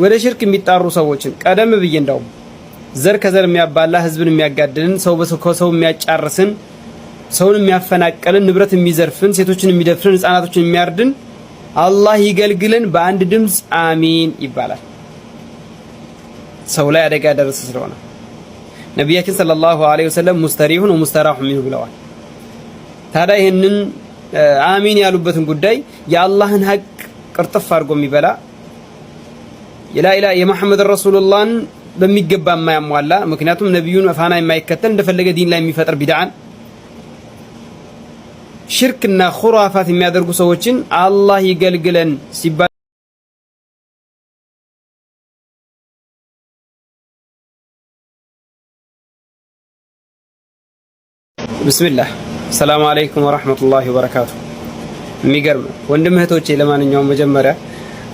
ወደ ሽርክ የሚጣሩ ሰዎችን ቀደም ብዬ እንዳው ዘር ከዘር የሚያባላ ህዝብን የሚያጋድልን ሰው በሰው የሚያጫርስን ሰውን የሚያፈናቀልን ንብረት የሚዘርፍን ሴቶችን የሚደፍርን ህፃናቶችን የሚያርድን አላህ ይገልግለን በአንድ ድምጽ አሚን ይባላል። ሰው ላይ አደጋ ደረሰ ስለሆነ ነብያችን ሰለላሁ ዐለይሂ ወሰለም ሙስተሪሁን ወሙስተራሁ ሚንሁ ብለዋል። ታዲያ ይሄንን አሚን ያሉበትን ጉዳይ የአላህን ሐቅ ቅርጥፍ አድርጎ የሚበላ የመሐመድ ረሱሉላህን በሚገባ የማያሟላ ምክንያቱም ነብዩን ፋና የማይከተል እንደፈለገ ዲን ላይ የሚፈጥር ቢድዓን ሽርክና ኹራፋት የሚያደርጉ ሰዎችን አላህ ይገልግለን ሲባል ቢስሚላህ ሰላም አለይኩም ወራህመቱላሂ ወበረካቱ። የሚገርም ወንድም እህቶቼ ለማንኛውም መጀመሪያ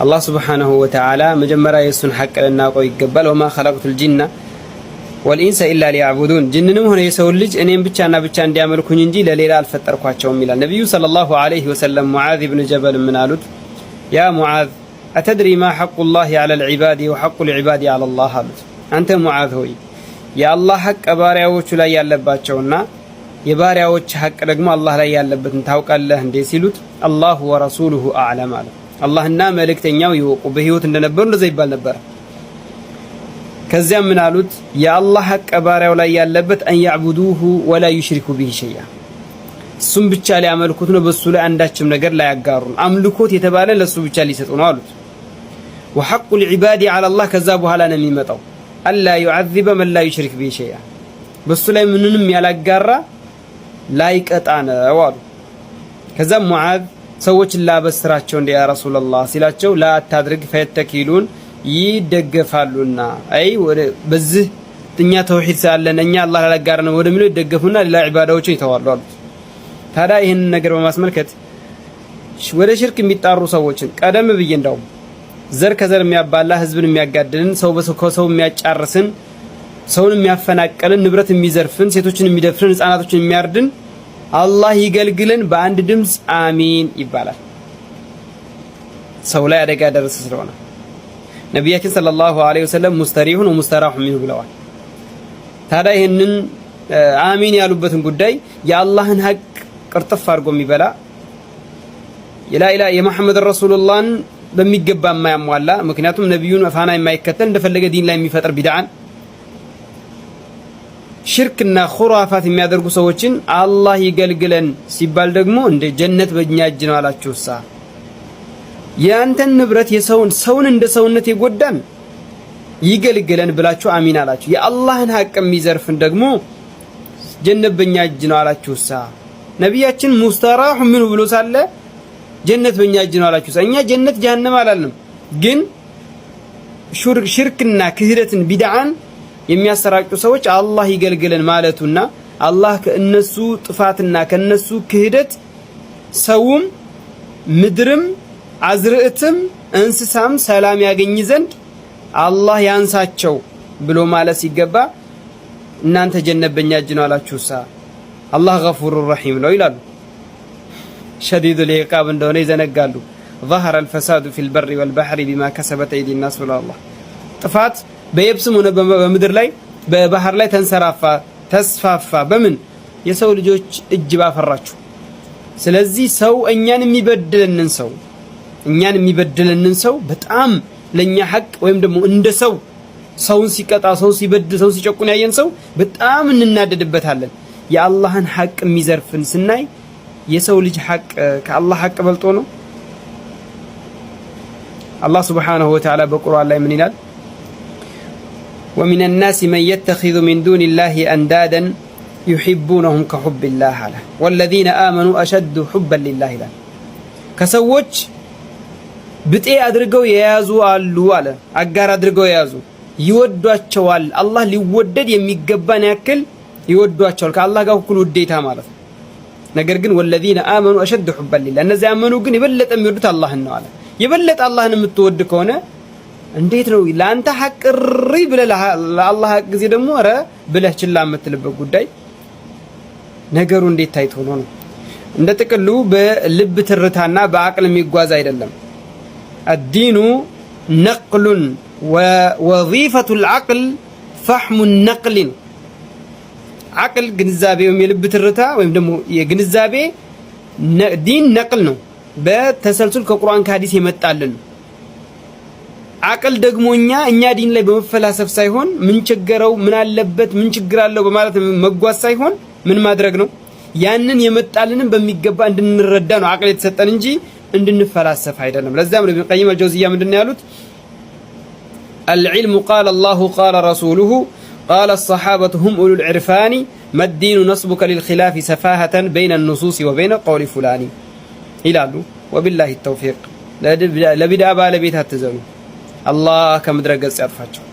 አላህ ሱብሓነሁ ወተዓላ መጀመሪያ የሱን ሐቅ ልናውቀው ይገባል። ወማ ኸለቅቱል ጂነ ወልኢንሰ ኢላ ሊያዕቡዱን ጅንንም ሆነ የሰው ልጅ እኔም ብቻና ብቻ እንዲያመልኩኝ እንጂ ለሌላ አልፈጠርኳቸውም ይላል ነብዩ ሰለላሁ ዐለይሂ ወሰለም። ሙዓዝ ኢብኑ ጀበል ምን አሉት? ያ ሙዓዝ አተድሪ ማ ሐቁላሂ ዐለል ዒባዲ ወሐቁል ዒባዲ ዐለላህ አሉት። አንተ ሙዓዝ ሆይ የአላህ ሐቅ ባሪያዎቹ ላይ ያለባቸውና የባሪያዎች ሐቅ ደግሞ አላህ ላይ ያለበትን ታውቃለህ እንዴ ሲሉት አላሁ ወረሱሉሁ አዕለም አለ። አላህና መልእክተኛው ይወቁ። በህይወት እንደነበሩ እንደዛ ይባል ነበር። ከዚያም ምን አሉት? የአላህ ሐቅ ባሪያው ላይ ያለበት አን ያዕቡዱሁ ወላ ዩሽሪኩ ቢሂ ሸይአ እሱም ብቻ ሊያመልኩት ነው፣ በሱ ላይ አንዳችም ነገር ላይ ያጋሩን። አምልኮት የተባለ ለሱ ብቻ ሊሰጡ ነው አሉት። ወሐቁል ዒባዲ ዐለላህ ከዛ በኋላ ነው የሚመጣው አላ ዩዐዚበ መን ላ ዩሽሪክ ቢሂ ሸይአ በሱ ላይ ምንንም ያላጋራ ላይቀጣ ነው አሉ። ከዛም ሙዓዝ ሰዎችን ላበስራቸው እንደ ያ ረሱላህ ሲላቸው ላ አታድርግ ፈየተኪሉን ይደገፋሉና አይ ወደ በዚህ እኛ ተውሂድ ሳለን እኛ አላህ ላጋር ነው ወደሚለው ይደገፉና ሌላ ዒባዳዎችን ይተዋሉ አሉት። ታዲያ ይሄን ነገር በማስመልከት ወደ ሽርክ የሚጣሩ ሰዎችን ቀደም ብዬ እንዳው ዘር ከዘር የሚያባላ ህዝብን የሚያጋድልን ሰው በሰው የሚያጫርስን ሰውን የሚያፈናቀልን ንብረት የሚዘርፍን ሴቶችን የሚደፍርን ህፃናቶችን የሚያርድን አላህ ይገልግለን በአንድ ድምጽ አሚን ይባላል። ሰው ላይ አደጋ ደረሰ ስለሆነ ነብያችን ሰለላሁ ዐለይሂ ወሰለም ሙስተሪሁን ወሙስተራሁ ሚንሁ ብለዋል። ታዲያ ይሄንን አሚን ያሉበትን ጉዳይ የአላህን ሐቅ ቅርጥፍ አድርጎ የሚበላ የመሐመድ ረሱሉላህን በሚገባ የማያሟላ ምክንያቱም ነብዩን ፋና የማይከተል እንደፈለገ ዲን ላይ የሚፈጥር ቢድዓን ሽርክና ኹራፋት የሚያደርጉ ሰዎችን አላህ ይገልግለን ሲባል ደግሞ እንደ ጀነት በእኛ እጅ ነው አላችሁሳ። ያንተን ንብረት ሰውን እንደ ሰውነት የጎዳን ይገልግለን ብላችሁ አሚን አላችሁ። የአላህን ሐቅ የሚዘርፍን ደግሞ ጀነት በእኛ እጅ ነው አላችሁሳ። ነቢያችን ሙስተራሁ ምን ብሎ ሳለ ጀነት በእኛ እጅ ነው አላችሁሳ። እኛ ጀነት ጀሃነም አላልንም። ግን ሽርክና ክህደትን ቢድዓን የሚያሰራጩ ሰዎች አላህ ይገልግለን ማለቱና አላህ ከነሱ ጥፋትና ከነሱ ክህደት ሰውም ምድርም አዝርዕትም እንስሳም ሰላም ያገኝ ዘንድ አላህ ያንሳቸው ብሎ ማለት ሲገባ እናንተ ጀነት በእኛ እጅ ነው አላችሁሳ። አላህ ገፉሩር ረሂም ነው ይላሉ። ሸዲዱል ኢቃብ እንደሆነ ይዘነጋሉ። ظهر الفساد في البر والبحر بما كسبت ايدي الناس ብሎ አላህ ጥፋት በየብስም ሆነ በምድር ላይ በባህር ላይ ተስፋፋ በምን የሰው ልጆች እጅ ባፈራችሁ። ስለዚህ ሰው እኛን የሚበድለንን ሰው በጣም ለኛ ሐቅ ወይም ደግሞ እንደ ሰውን ሲቀጣ ሰው ሲበድል ሰው ሲጨቁን ያየን ሰው በጣም እንናደድበታለን። የአላህን ሐቅ የሚዘርፍን ስናይ የሰው ልጅ ሐቅ ከአላህ ሐቅ በልጦ ነው? አላህ ሱብሓነሁ ወተዓላ በቁርአን ላይ ምን ይላል? ومن الناس من يتخذ من دون الله أندادا يحبونهم كحب الله والذين آمنوا أشد حبا لله كسوج ብጤ አድርገው የያዙ አሉ አለ። አጋር አድርገው የያዙ ይወዷቸዋል። አላህ ሊወደድ የሚገባን ያክል ይወዷቸዋል። ከአላህ ጋር እኩል ውዴታ ማለት ነው። ነገር ግን ወለዚነ አመኑ አሸድ ሑበን ሊላህ እነዚያ ያመኑ ግን የበለጠ የሚወዱት አላህን ነው አለ። የበለጠ አላህን የምትወድ ከሆነ እንዴት ነው ለአንተ ሐቅ ሪ ብለህ ለአላህ ሐቅ ጊዜ ደግሞ ኧረ ብለህ ችላ የምትልበት ጉዳይ? ነገሩ እንዴት ታይቶ ነው? እንደ ጥቅሉ በልብ ትርታና በአቅል የሚጓዝ አይደለም። الدين ነቅሉን ወወዚፈቱል ዐቅል ፈሕሙ ነቅል ነው። ዐቅል ግንዛቤ ወይም የልብ ትርታ ወይም ደግሞ የግንዛቤ ዲን ነቅል ነው። በተሰልሱል ከቁርአን ከሐዲስ የመጣልን ነው። ዐቅል ደግሞ እኛ ዲን ላይ በመፈላሰፍ ሳይሆን ምን ቸገረው ምን አለበት ምን ችግር አለው በማለት መጓዝ ሳይሆን ምን ማድረግ ነው? ያንን የመጣልንን በሚገባ እንድንረዳ ነው ዐቅል የተሰጠን እንጂ እንድንፈላሰፍ አይደለም። ለዛም ነው ኢብኑ ቀይም አልጀውዚያ ምንድነው ያሉት? አልዕልሙ ቃለ አላሁ ቃለ ረሱሉሁ ቃለ አሰሓበቱ ሁም ኡሉል ዒርፋኒ መዲኑ ነስቡከ ሊልኺላፊ ሰፋሀተን በይነ ኑሱሲ ወበይነ ቀውሊ ፉላኒ ይላሉ። ወቢላሂ ተውፊቅ። ለቢድዓ ባለቤት አትዘኑ። አላህ ከምድረ ገጽ ያጥፋቸው።